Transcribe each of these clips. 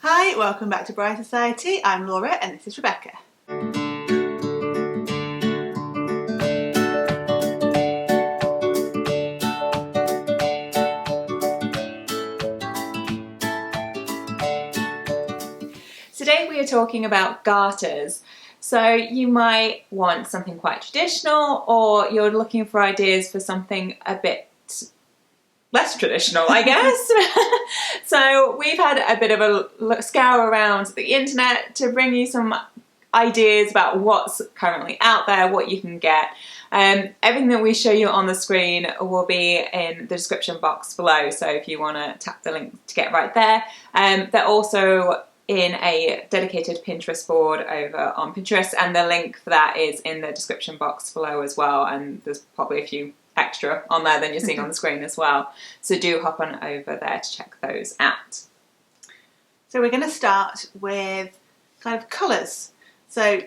Hi, welcome back to Bright Society. I'm Laura and this is Rebecca. Today we are talking about garters. So you might want something quite traditional, or you're looking for ideas for something a bit less traditional, I guess. So we've had a bit of a scour around the internet to bring you some ideas about what's currently out there, what you can get. Everything that we show you on the screen will be in the description box below, so if you want to tap the link to get right there. They're also in a dedicated Pinterest board over on Pinterest, and the link for that is in the description box below as well, and there's probably a few extra on there than you're seeing on the screen as well, so do hop on over there to check those out. So we're going to start with kind of colours. So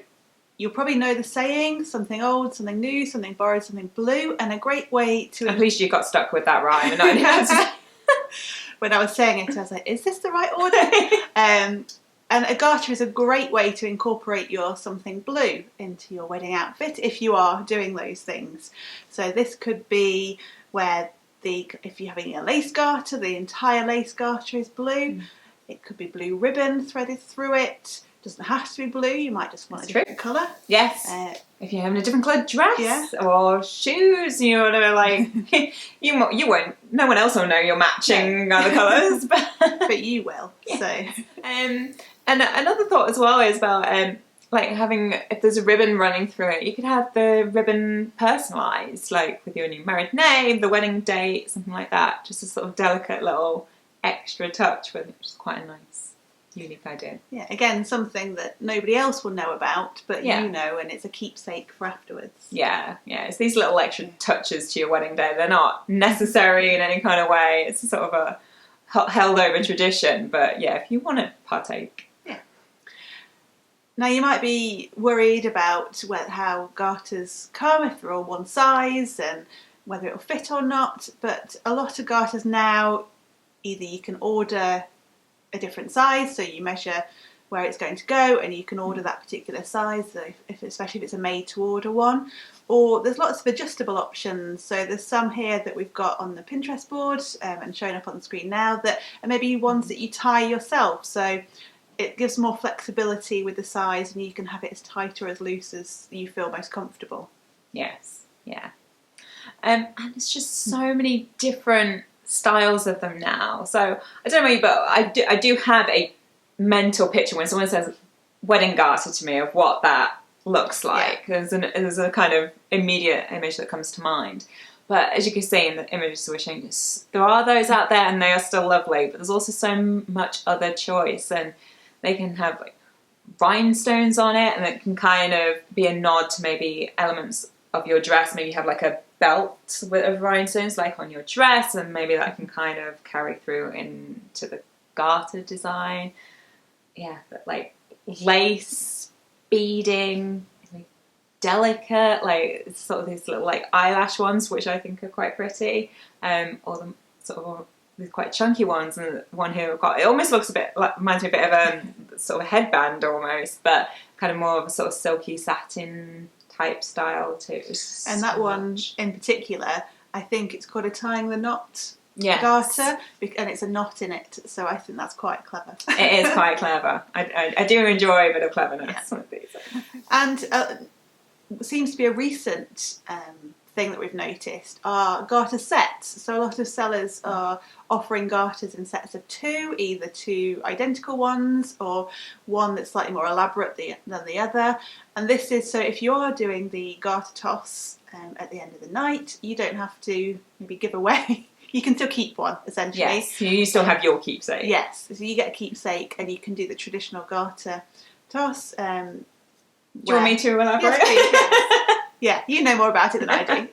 you'll probably know the saying, something old, something new, something borrowed, something blue, and a great way to... At least you got stuck with that rhyme and not how to... When I was saying it, I was like, is this the right order? And a garter is a great way to incorporate your something blue into your wedding outfit if you are doing those things. So this could be where if you're having a lace garter, the entire lace garter is blue. It could be blue ribbon threaded through it. Doesn't have to be blue, you might just want a different colour. Yes. If you're having a different coloured dress or shoes, you want to like, you won't, no one else will know you're matching other colours. But you will. Yes. So. And another thought as well is about like having, if there's a ribbon running through it, you could have the ribbon personalised, like with your new married name, the wedding date, something like that. Just a sort of delicate little extra touch, which is quite a nice, unique idea. Yeah, again, something that nobody else will know about, but you know, and it's a keepsake for afterwards. Yeah, it's these little extra touches to your wedding day. They're not necessary in any kind of way. It's sort of a held over tradition, but yeah, if you want to partake. Yeah. Now you might be worried about how garters come, if they're all one size, and whether it'll fit or not, but a lot of garters now, either you can order a different size, so you measure where it's going to go and you can order that particular size, so especially if it's a made to order one, or there's lots of adjustable options. So there's some here that we've got on the Pinterest board and showing up on the screen now that are maybe ones that you tie yourself, so it gives more flexibility with the size and you can have it as tight or as loose as you feel most comfortable. Yes, yeah. And it's just so many different styles of them now. So I don't know about you, but I do have a mental picture when someone says wedding garter to me of what that looks like. Yeah. There's a kind of immediate image that comes to mind. But as you can see in the images we're showing, there are those out there and they are still lovely, but there's also so much other choice, and they can have like rhinestones on it, and it can kind of be a nod to maybe elements of your dress. Maybe you have like a belt with rhinestones like on your dress, and maybe that can kind of carry through into the garter design. Yeah, but like lace, beading, like delicate, like sort of these little like eyelash ones, which I think are quite pretty, or the sort of these quite chunky ones, and the one here I've got, it almost looks a bit like, reminds me a bit of a sort of headband almost, but kind of more of a sort of silky satin type style too. And that one in particular, I think it's called a tying the knot garter, and it's a knot in it, so I think that's quite clever. It is quite clever. I do enjoy a bit of cleverness with these. And seems to be a recent thing that we've noticed are garter sets. So a lot of sellers are offering garters in sets of two, either two identical ones or one that's slightly more elaborate than the other. And this is so if you're doing the garter toss at the end of the night, you don't have to maybe give away. You can still keep one, essentially. Yes, you still have your keepsake. Yes, so you get a keepsake and you can do the traditional garter toss. Do you want me to elaborate? Yes, please, yes. Yeah, you know more about it than I do.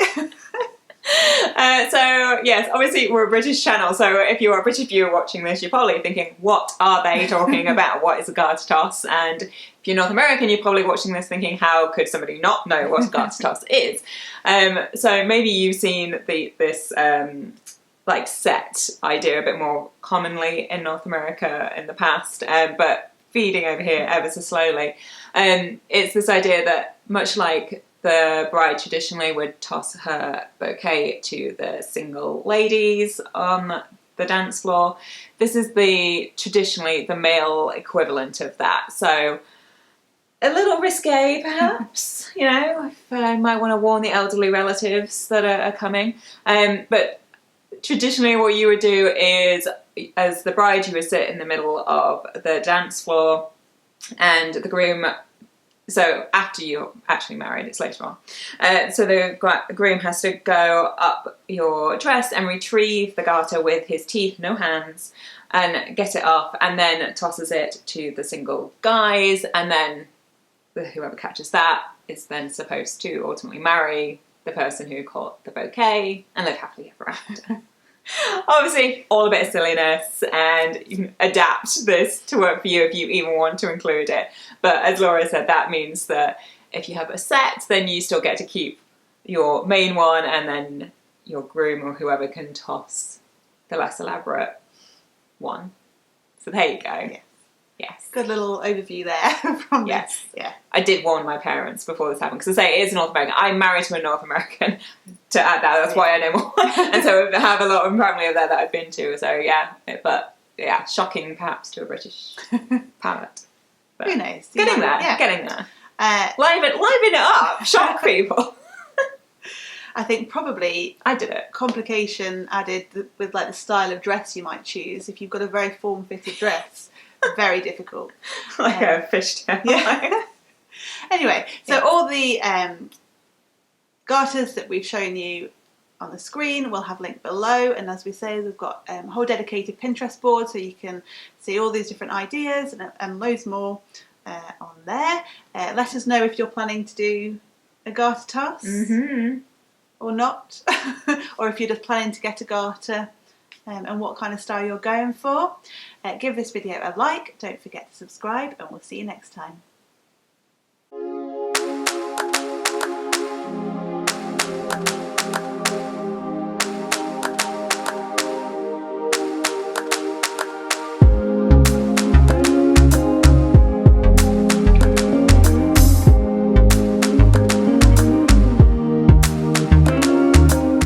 So, yes, obviously we're a British channel, so if you're a British viewer watching this, you're probably thinking, what are they talking about? What is a garter toss? And if you're North American, you're probably watching this thinking, how could somebody not know what a garter toss is? So maybe you've seen this like set idea a bit more commonly in North America in the past, but feeding over here ever so slowly. It's this idea that much like the bride traditionally would toss her bouquet to the single ladies on the dance floor, this is traditionally the male equivalent of that. So a little risque, perhaps, if I might want to warn the elderly relatives that are coming. But traditionally what you would do is, as the bride, you would sit in the middle of the dance floor, and the groom, so after you're actually married, it's later on. So the groom has to go up your dress and retrieve the garter with his teeth, no hands, and get it off, and then tosses it to the single guys, and then whoever catches that is then supposed to ultimately marry the person who caught the bouquet and live happily ever after. Obviously, all a bit of silliness, and you can adapt this to work for you if you even want to include it. But as Laura said, that means that if you have a set, then you still get to keep your main one, and then your groom or whoever can toss the less elaborate one. So there you go. Yeah. Yes. Good little overview there from yes. Yeah. I did warn my parents before this happened, because I say it is North American. I'm married to a North American, to add that. That's why I know more. And so I have a lot of family over there that I've been to. So yeah, but yeah, shocking perhaps to a British palate. But who knows? Getting there. Yeah. Getting there. Liven it up. Shock people. I think probably I did it. Complication added with like the style of dress you might choose. If you've got a very form-fitted dress, very difficult. Like a fishtail. Yeah. Anyway, so all the garters that we've shown you on the screen we'll have linked below, and as we say, we've got a whole dedicated Pinterest board so you can see all these different ideas and loads more on there. Let us know if you're planning to do a garter toss. Mm-hmm. Or not, or if you're just planning to get a garter, and what kind of style you're going for. Give this video a like, don't forget to subscribe, and we'll see you next time.